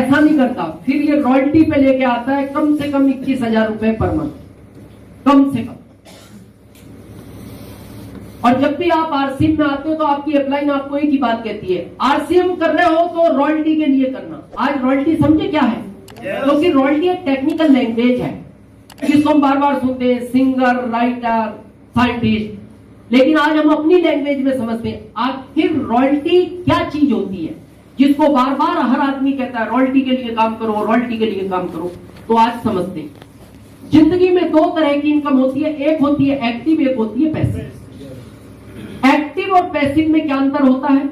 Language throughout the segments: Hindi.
ऐसा नहीं करता, फिर ये रॉयल्टी पे लेके आता है कम से कम 21,000 रुपए पर मंथ, कम से कम। और जब भी आप आरसीएम में आते हो तो आपकी अपलाइन आपको एक ही बात कहती है, आरसीएम कर रहे हो तो रॉयल्टी के लिए करना। आज रॉयल्टी समझे क्या है? क्योंकि रॉयल्टी एक टेक्निकल लैंग्वेज है जिसको हम बार बार सुनते हैं, सिंगर, राइटर, साइंटिस्ट, लेकिन आज हम अपनी लैंग्वेज में समझते हैं आखिर रॉयल्टी क्या चीज होती है, जिसको बार बार हर आदमी कहता है रॉयल्टी के लिए काम करो, रॉयल्टी के लिए काम करो। तो आज समझते हैं जिंदगी में दो तरह की इनकम होती है, एक होती है एक्टिव, एक होती है पैसिव। एक्टिव और पैसिव में क्या अंतर होता है?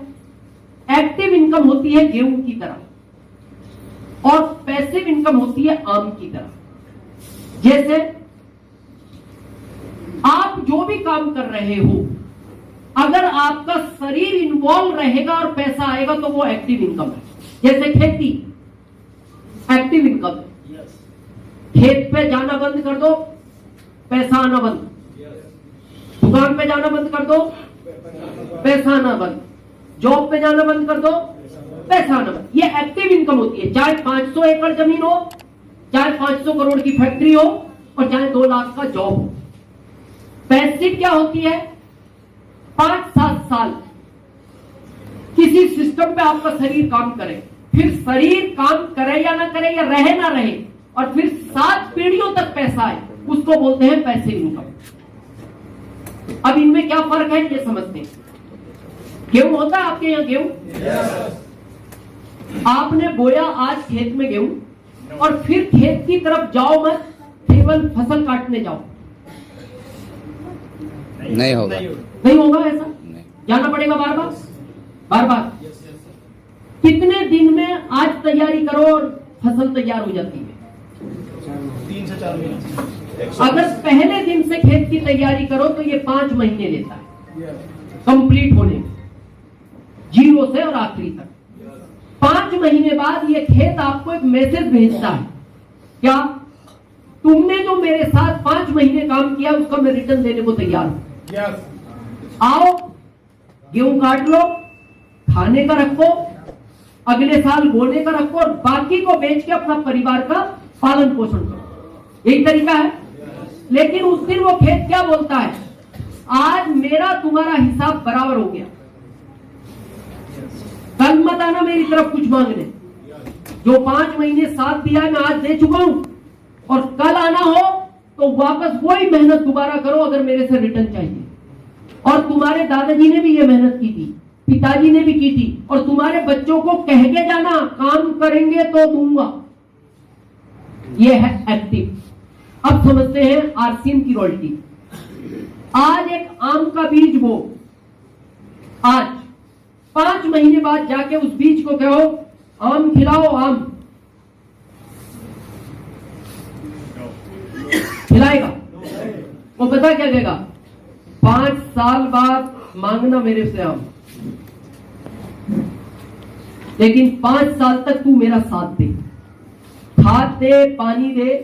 एक्टिव इनकम होती है गेहूं की तरह और पैसिव इनकम होती है आम की तरह। जैसे आप जो भी काम कर रहे हो, अगर आपका शरीर इन्वॉल्व रहेगा और पैसा आएगा तो वो एक्टिव इनकम है। जैसे खेती एक्टिव इनकम है, खेत पे जाना बंद कर दो, पैसा आना बंद, दुकान पे जाना बंद कर दो, पैसा आना बंद, जॉब पे जाना बंद कर दो, पैसा आना बंद। ये एक्टिव इनकम होती है, चाहे 500 एकड़ जमीन हो, चाहे 500 करोड़ की फैक्ट्री हो और चाहे 2 लाख का जॉब हो। पैसिव क्या होती है? 5-7 साल किसी सिस्टम पे आपका शरीर काम करे, फिर शरीर काम करे या ना करे या रहे ना रहे, और फिर 7 पीढ़ियों तक पैसा आए, उसको बोलते हैं पैसिव इनकम। अब इनमें क्या फर्क है ये समझते हैं। गेहूं होता है आपके यहां? गेहूं आपने बोया आज खेत में गेहूं और फिर खेत की तरफ जाओ मत, केवल फसल काटने जाओ, नहीं होगा, नहीं होगा ऐसा। जाना पड़ेगा बार बार बार बार। कितने दिन में आज तैयारी करो और फसल तैयार हो जाती है? 3 से 4 महीने। अगर पहले दिन से खेत की तैयारी करो तो ये 5 महीने लेता है कंप्लीट होने में, जीरो से और आखिरी तक। 5 महीने बाद ये खेत आपको एक मैसेज भेजता है, क्या तुमने जो मेरे साथ 5 महीने काम किया उसका मैं रिटर्न देने को तैयार हूं। आओ गेहूं काट लो, खाने का रखो, अगले साल बोने का रखो और बाकी को बेच के अपना परिवार का पालन पोषण करो। यही तरीका है। लेकिन उस दिन वो खेत क्या बोलता है? आज मेरा तुम्हारा हिसाब बराबर हो गया, कल मत आना मेरी तरफ कुछ मांगने। जो 5 महीने साथ दिया मैं आज दे चुका हूं, और कल आना हो तो वापस वही मेहनत दोबारा करो अगर मेरे से रिटर्न चाहिए। और तुम्हारे दादाजी ने भी ये मेहनत की थी, पिताजी ने भी की थी, और तुम्हारे बच्चों को कह के जाना काम करेंगे तो दूंगा। ये है एक्टिव। अब समझते हैं आरसीएम की रॉयल्टी। आज एक आम का बीज बो, आज 5 महीने बाद जाके उस बीज को कहो आम खिलाओ, आम खिलाएगा? वो पता क्या देगा? 5 साल बाद मांगना मेरे से आम, लेकिन 5 साल तक तू मेरा साथ दे, खाद दे, पानी दे,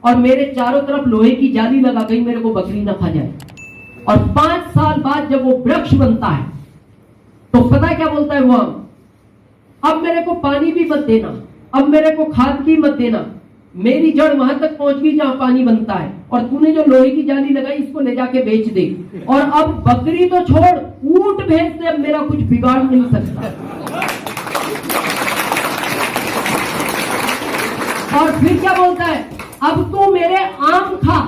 और मेरे चारों तरफ लोहे की जाली लगा गई, मेरे को बकरी ना खा जाए। और 5 साल बाद जब वो वृक्ष बनता है तो पता क्या बोलता है वो आम? अब मेरे को पानी भी मत देना, अब मेरे को खाद भी मत देना, मेरी जड़ वहां तक पहुंच गई जहां पानी बनता है, और तूने जो लोहे की जाली लगाई इसको ले जाके बेच दे, और अब बकरी तो छोड़, ऊंट भेज दे, अब मेरा कुछ बिगाड़ नहीं सकता। और फिर क्या बोलता है? अब तू मेरे आम खा,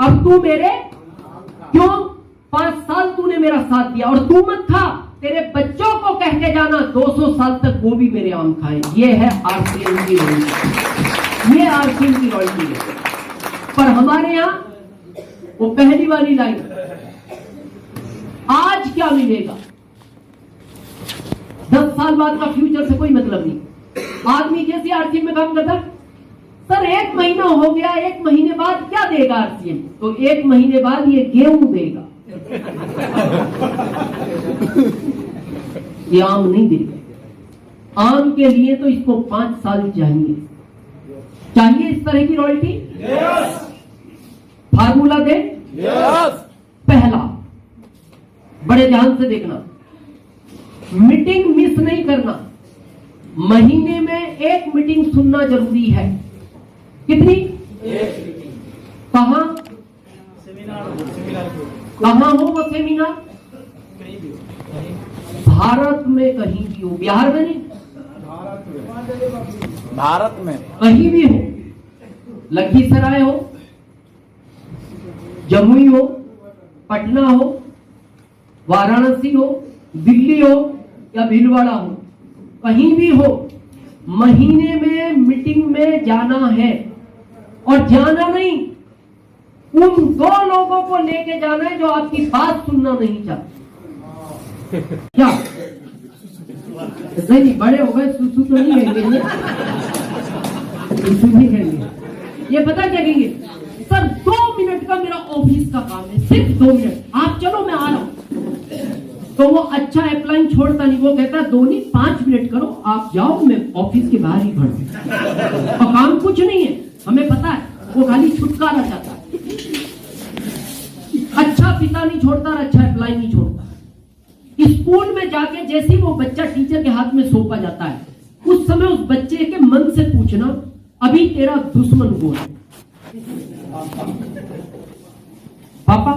अब तू मेरे, क्यों? 5 साल तूने मेरा साथ दिया, और तू मत खा, तेरे बच्चों को कह के जाना 200 साल तक वो भी मेरे आम खाए। ये है आरसीएम की रॉयल्टी, ये आरसीएम की रॉयल्टी है। पर हमारे यहां वो पहली वाली लाइन, आज क्या मिलेगा, 10 साल बाद का फ्यूचर से कोई मतलब नहीं। आदमी जैसे आरसीएम में काम करता, सर 1 महीना हो गया, 1 महीने बाद क्या देगा आरसीएम? तो 1 महीने बाद ये गेहूं देगा, ये आम नहीं देगा। आम के लिए तो इसको 5 साल चाहिए। चाहिए इस तरह की रॉयल्टी? फार्मूला दे। पहला, बड़े ध्यान से देखना, मीटिंग मिस नहीं करना। महीने में 1 मीटिंग सुनना जरूरी है। कितनी? कहां? कहां हो वो सेमिनार? भारत में कहीं भी हो, बिहार में नहीं, भारत में कहीं भी हो, लखीसराय हो, जमुई हो, पटना हो, वाराणसी हो, दिल्ली हो या भीलवाड़ा हो, कहीं भी हो, महीने में मीटिंग में जाना है। और जाना नहीं, उन 2 लोगों को लेके जाना है जो आपकी बात सुनना नहीं चाहते। क्या नहीं, बड़े हो गए, सुसु तो नहीं कहेंगे, सुसु नहीं कहेंगे, ये पता क्या कहेंगे? सर 2 मिनट का मेरा ऑफिस का काम है, सिर्फ 2 मिनट, आप चलो मैं आ रहा हूं। तो वो अच्छा अप्लाइन छोड़ता नहीं, वो कहता 2 नहीं 5 मिनट करो, आप जाओ, मैं ऑफिस के बाहर ही खड़ा हूं। और काम कुछ नहीं है, हमें पता है, वो खाली छुटकारा चाहता है। अच्छा पिता नहीं छोड़ता और अच्छा अप्लाई नहीं छोड़ता। स्कूल में जाके जैसे ही वो बच्चा टीचर के हाथ में सौंपा जाता है, उस समय उस बच्चे के मन से पूछना, अभी तेरा दुश्मन कौन है? पापा।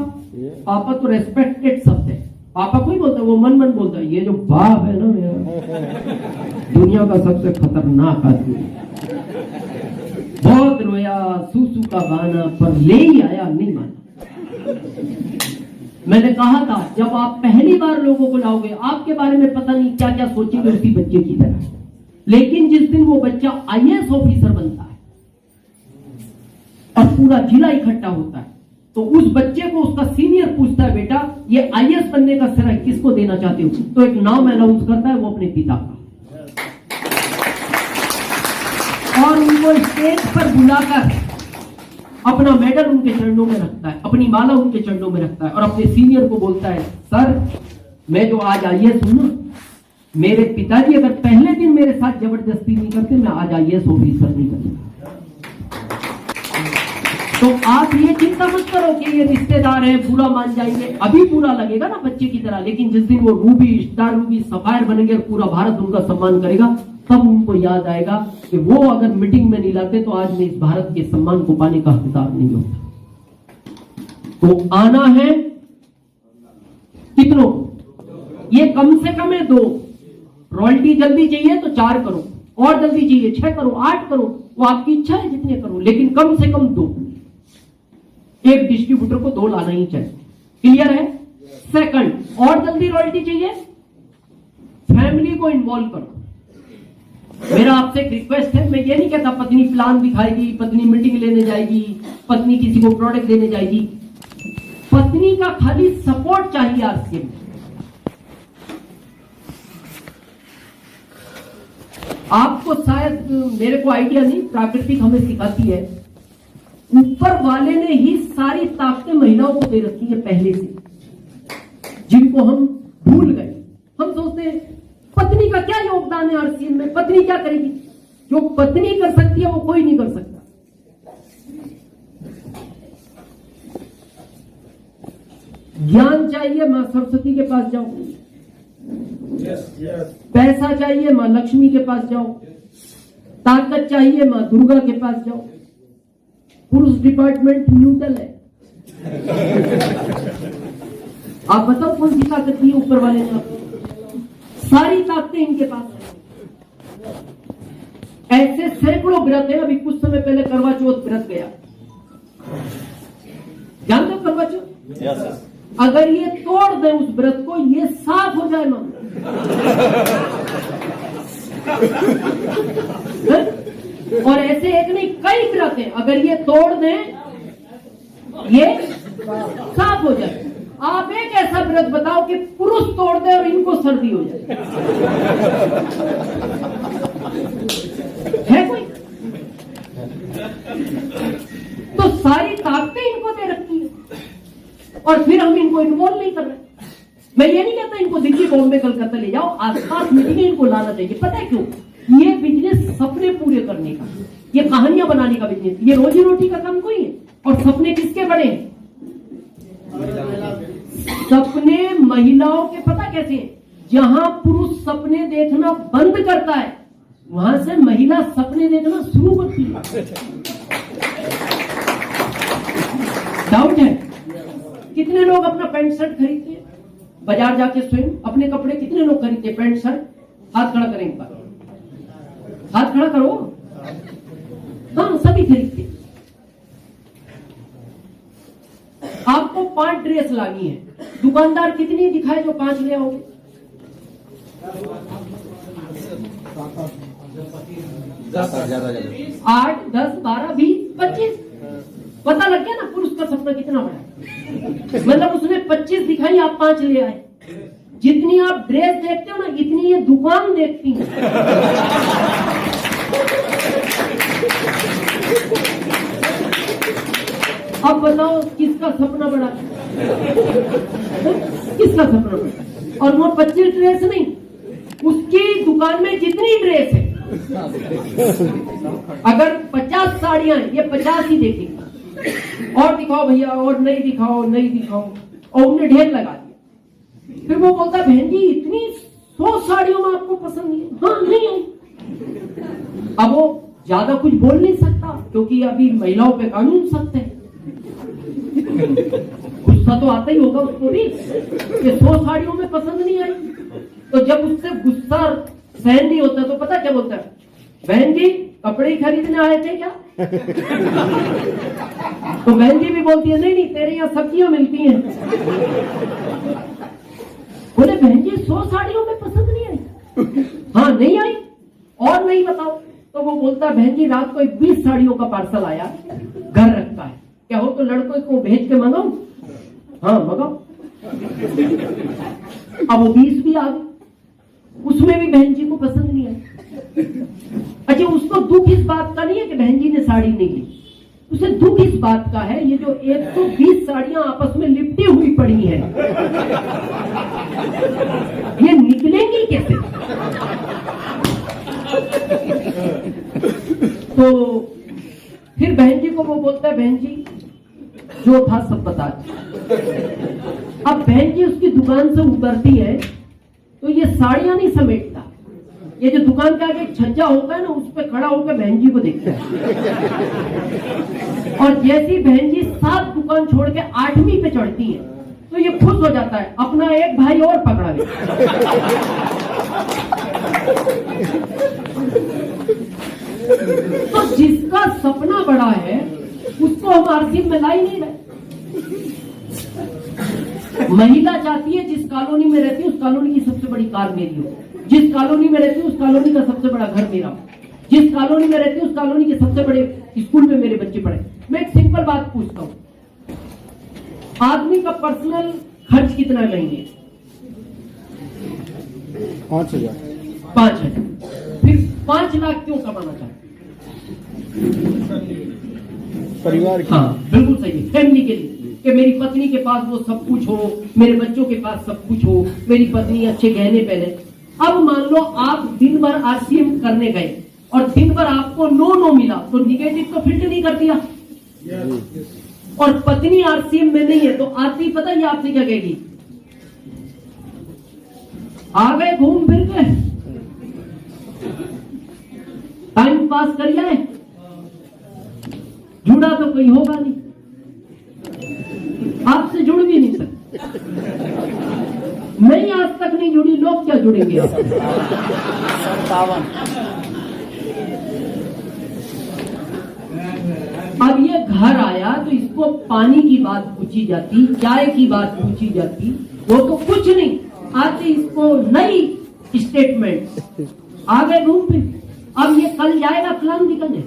पापा तो रेस्पेक्टेड शब्द है, पापा कोई बोलता है, वो मन मन बोलता है, ये जो बाप है ना मेरा, दुनिया का सबसे खतरनाक आदमी, बहुत रोया, सूसू का गाना, पर ले ही आया, नहीं माना। मैंने कहा था, जब आप पहली बार लोगों को लाओगे, आपके बारे में पता नहीं क्या क्या सोचेंगे उसी बच्चे की तरह, लेकिन जिस दिन वो बच्चा IAS ऑफिसर बनता है और पूरा जिला इकट्ठा होता है, तो उस बच्चे को उसका सीनियर पूछता है, बेटा ये IAS बनने का श्रेय किसको देना चाहते हो? तो एक नाम अनाउंस करता है, वो अपने पिता का, और उनको स्टेज पर बुलाकर अपना मेडल उनके चरणों में रखता है, अपनी माला उनके चरणों में रखता है, और अपने सीनियर को बोलता है, सर मैं जो आज IAS हूं ना, मेरे पिताजी अगर पहले दिन मेरे साथ जबरदस्ती नहीं करते, मैं आज IAS ऑफिसर नहीं करता। तो आप ये चिंता मत करो कि ये रिश्तेदार है, बुरा मान जाएंगे, अभी बुरा लगेगा ना बच्चे की तरह, लेकिन जिस दिन वो रूबी, स्टार रूबी, सफायर बनेंगे और पूरा भारत उनका सम्मान करेगा, तब उनको याद आएगा कि वो अगर मीटिंग में नहीं लाते तो आज मैं इस भारत के सम्मान को पाने का हकदार नहीं होता। तो आना है कितनों? ये कम से कम है 2। रॉयल्टी जल्दी चाहिए तो 4 करो, और जल्दी चाहिए 6 करो, 8 करो, वो आपकी इच्छा है जितने करो, लेकिन कम से कम 2। एक डिस्ट्रीब्यूटर को 2 लाना ही चाहिए। क्लियर है? सेकंड, और जल्दी रॉयल्टी चाहिए, फैमिली को इन्वॉल्व करो। मेरा आपसे एक रिक्वेस्ट है, मैं ये नहीं कहता पत्नी प्लान दिखाएगी, पत्नी मीटिंग लेने जाएगी, पत्नी किसी को प्रोडक्ट देने जाएगी, पत्नी का खाली सपोर्ट चाहिए आपके में। आपको शायद, मेरे को आइडिया नहीं, प्राकृतिक हमें सिखाती है, ऊपर वाले ने ही सारी ताकतें महिलाओं को दे रखी है पहले से, जिनको हम भूल गए। हम सोचते हैं पत्नी का क्या योगदान है हर चीज में, पत्नी क्या करेगी? जो पत्नी कर सकती है वो कोई नहीं कर सकता। ज्ञान चाहिए, मां सरस्वती के पास जाओ। पैसा चाहिए, मां लक्ष्मी के पास जाओ। ताकत चाहिए, मां दुर्गा के पास जाओ। पुरुष डिपार्टमेंट न्यूट्रल है। आप बताओ कौन सी ताकत दी ऊपर वाले ने आपको? सारी ताकतें इनके पास है। ऐसे सैकड़ों व्रत है। अभी कुछ समय पहले करवा चौथ व्रत गया, जानते हो करवा चौथ? yes. अगर ये तोड़ दे उस व्रत को, ये साफ हो जाए ना। और ऐसे एक नहीं कई व्रत है, अगर ये तोड़ दें ये साफ हो जाए। आप एक ऐसा व्रत बताओ कि पुरुष तोड़ दे और इनको सर्दी हो जाए, है कोई? तो सारी ताकतें इनको दे रखी है और फिर हम इनको इन्वॉल्व नहीं कर रहे। मैं ये नहीं कहता इनको दिल्ली, बॉम्बे, कलकत्ता ले जाओ, आसपास मीटिंग इनको लाना चाहिए। पता है क्यों? ये बिजनेस सपने पूरे करने का, ये कहानियां बनाने का बिजनेस, ये रोजी रोटी का काम कोई है। और सपने किसके बड़े हैं? सपने महिलाओं के। पता कैसे? जहां पुरुष सपने देखना बंद करता है, वहां से महिला सपने देखना शुरू करती है। डाउट है? कितने लोग अपना पैंट शर्ट खरीदते हैं बाजार जाके स्वयं? अपने कपड़े कितने लोग खरीदते हैं? पैंट शर्ट, हाथ खड़ा करें एक बार, हाथ खड़ा करो। हाँ, सभी खरीदते हैं। आपको 5 ड्रेस लानी है, दुकानदार कितनी दिखाए जो 5 ले आओगे? 8, 10, 12, 20, 25। पता लग गया ना पुरुष का सपना कितना बड़ा है। मतलब उसने 25 दिखाई, आप 5 ले आए। जितनी आप ड्रेस देखते हो ना, इतनी ये दुकान देखती है। अब बताओ किसका सपना बड़ा है? किसका सपना बड़ा? और वो 25 ड्रेस नहीं, उसकी दुकान में जितनी ड्रेस है, अगर 50 साड़ियां हैं, ये 50 ही देखेंगे। और दिखाओ भैया, और नहीं दिखाओ, नहीं दिखाओ, और उन्हें ढेर लगा दिया। फिर वो बोलता बहन जी इतनी 100 साड़ियों में आपको पसंद नहीं है? हाँ, नहीं आई। अब वो ज्यादा कुछ बोल नहीं सकता क्योंकि अभी महिलाओं पे कानून सख्त है। गुस्सा तो आता ही होगा उसको भी कि 100 साड़ियों में पसंद नहीं आई। तो जब उससे गुस्सा सहन नहीं होता तो पता क्या बोलता है? बहन जी कपड़े ही खरीदने आए थे क्या? तो बहन जी भी बोलती है नहीं नहीं, तेरे यहाँ सब्जियां मिलती हैं। बोले बहन जी 100 साड़ियों में पसंद नहीं आई? हाँ, नहीं आई। और नहीं बताओ? तो वो बोलता है बहन जी रात को 20 साड़ियों का पार्सल आया, घर रखता है, क्या हो तो लड़कों को भेज के मंगाऊं? हाँ मंगाओ। अब वो 20 भी आ गई, उसमें भी बहन जी को पसंद नहीं आई। अच्छा, उसको दुख इस बात का नहीं है कि बहन जी ने साड़ी नहीं ली, उसे दुख इस बात का है ये जो 120 साड़ियां आपस में लिपटी हुई पड़ी हैं, ये निकलेंगी कैसे? तो फिर बहन जी को वो बोलता है बहन जी जो था सब बता दो। अब बहन जी उसकी दुकान से उतरती है तो ये साड़ियां नहीं समेटता, ये जो दुकान के आगे एक छज्जा होता है ना, उस पर खड़ा होकर बहन जी को देखता है। और जैसी बहन जी 7 दुकान छोड़ के 8वीं पे चढ़ती है तो ये खुश हो जाता है, अपना एक भाई और पकड़ा गया। तो जिसका सपना बड़ा है उसको हम आरसीएफ में ला ही नहीं रहे। महिला चाहती है जिस कॉलोनी में रहती है उस कॉलोनी की सबसे बड़ी कार मेरी हो, जिस कॉलोनी में रहती है उस कॉलोनी का सबसे बड़ा घर मेरा हो, जिस कॉलोनी में रहती है उस कॉलोनी के सबसे बड़े स्कूल में मेरे बच्चे पढ़े। मैं एक सिंपल बात पूछता हूँ, आदमी का पर्सनल खर्च कितना महीने? 5,000। 5,000। फिर 5 लाख क्यों कमाना चाहते? परिवार की। हाँ बिल्कुल सही, फैमिली के लिए, कि मेरी पत्नी के पास वो सब कुछ हो, मेरे बच्चों के पास सब कुछ हो, मेरी पत्नी अच्छे गहने पहने। अब मान लो आप दिन भर आरसीएम करने गए और दिन भर आपको नो मिला तो निगेटिव तो फिल्टर नहीं कर दिया। और पत्नी आरसीएम में नहीं है तो आती पता ये आपसे क्या कहेगी? आ गए घूम फिर के, टाइम पास कर जाए, जुड़ा तो कोई होगा नहीं, आपसे जुड़ भी नहीं सकते। मैं आज तक नहीं जुड़ी, लोग क्या जुड़ेंगे? 57। अब ये घर आया तो इसको पानी की बात पूछी जाती, चाय की बात पूछी जाती, वो तो कुछ नहीं आते, इसको नई स्टेटमेंट आ गए घूम फिर। अब ये कल जाएगा प्लान निकलने।